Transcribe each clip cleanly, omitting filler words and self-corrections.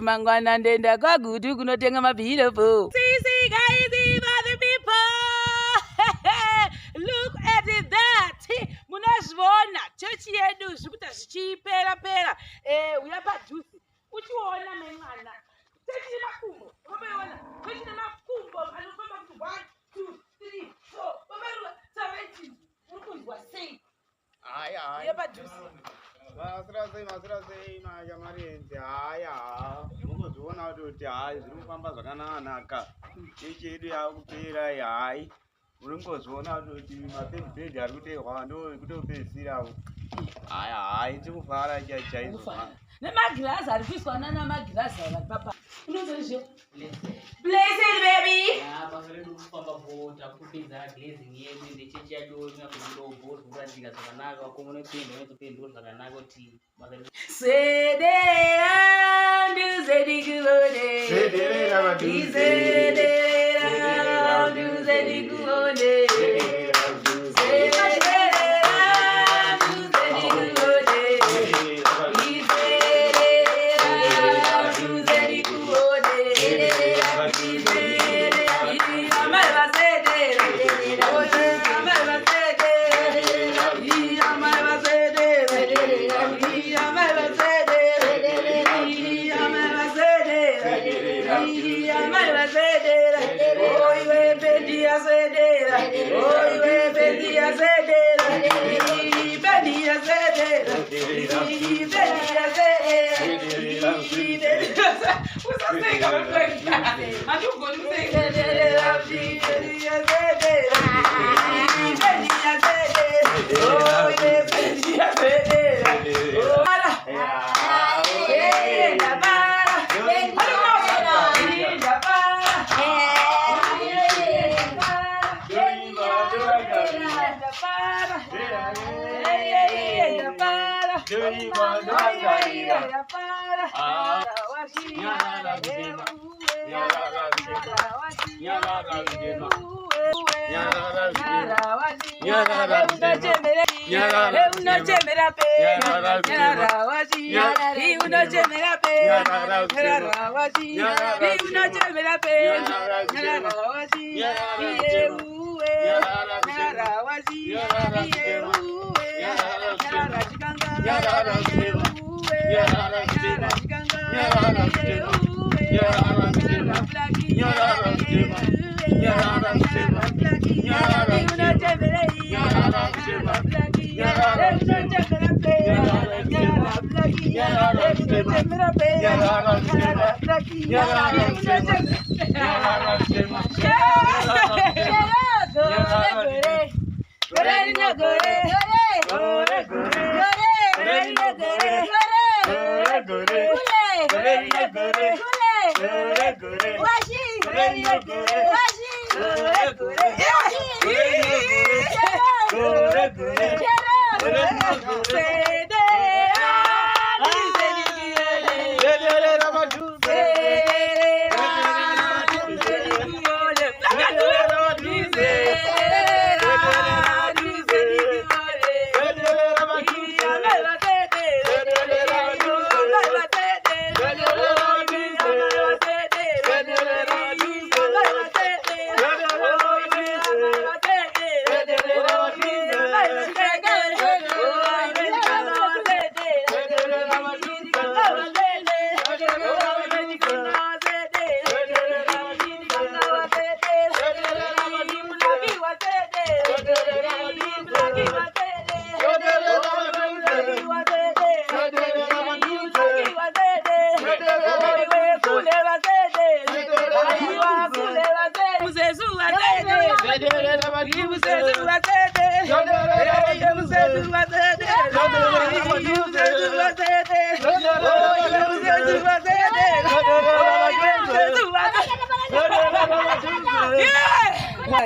Mangwana ndenda kwa gudu kunotenga mabhilo po. See guys, these are the people. Look at that. Munazvona chechi yedu zvikuta zvichipera pera. Uyapa juice. Uchiona mengana. Chechi makumbo. Umeona? Chechi makumbo anofamba kuti 1 2 3 4. Umeona 17. Ukunzwa sei? Aya. Uyapa juice. Masira sei na jamari enzi aya. Munozviona kuti hai zviri kufamba zvakanaka. Chechi yedu yakupera hai. Muringozviona kuti mapedzi ari kuterwa ndo kutopedzisira. Hai tikufara chaizvo. Nemagirazi ari kuiswa namagirazi ari papa. Unozozvo? Blessed baby. Pasare kufamba bota kupedza glazing yedu ndechechi yacho inokundo board kurandika zvakanaka wakomona pendo nezopendo zvakanaka kuti sedera nduzedi kuone sedera nduzedi kuone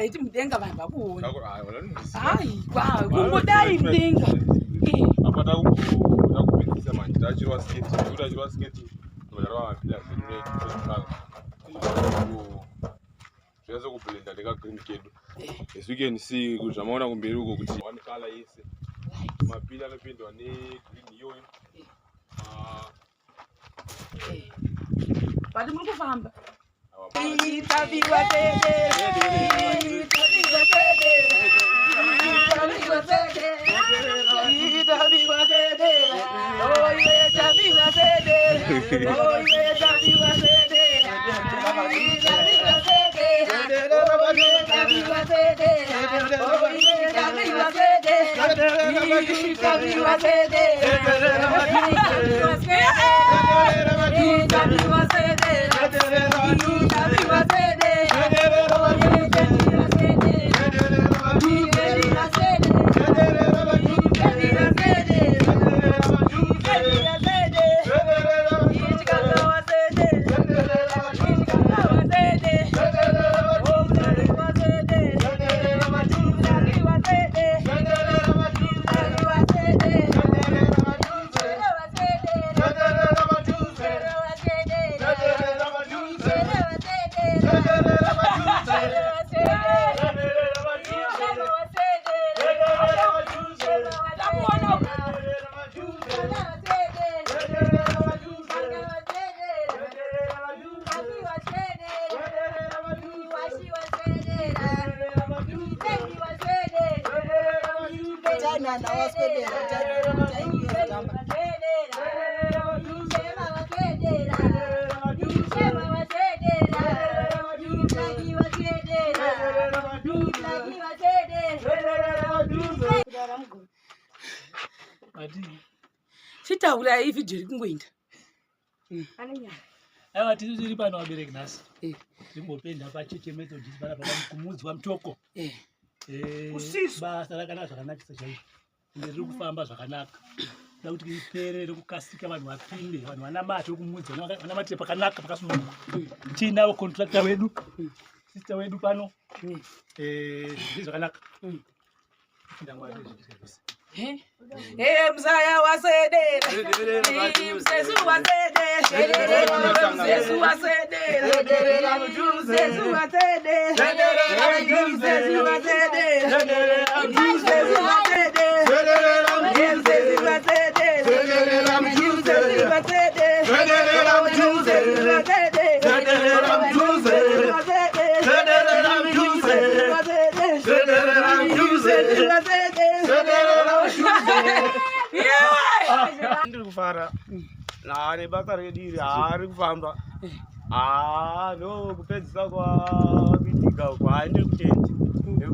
Iti mudenga vanhu vakuona. Hayi, kwawe kungodai mudenga. Apa takupedzisa manje tachirwa sketi ndodarwa mapila zvinokala zvese kublenda ndeka green kedu as we can see kuti zvamaona kumberi uko kuti one color yese mapila anopendwa negreen iyoyo Pati muri kufamba. Sitaura hii video iri kungoenda. Aiwa tiri pano vabereki nhasi. Timbopenda pacheche Methodist panapa kumudzwa mutoko. Basa rakanaka zvakanakisa chaizvo. Ende riri kufamba zvakanaka. Da kuti ipere rekukasika vanhu vapinde, vanhu vanamate kumudza, vanamatire pakanaka pakasununguka. Tiinawo contractor wedu, sister wedu pano. Zviri zvakanaka. Ndangwari zvese. Mzaya wasedera, msesu wasedera, msesu wasedera, msesu wasedera, msesu ndiri kufara nane basa rediri ari kufamba no kupedzisa kwabitika kwa ndiri kutendi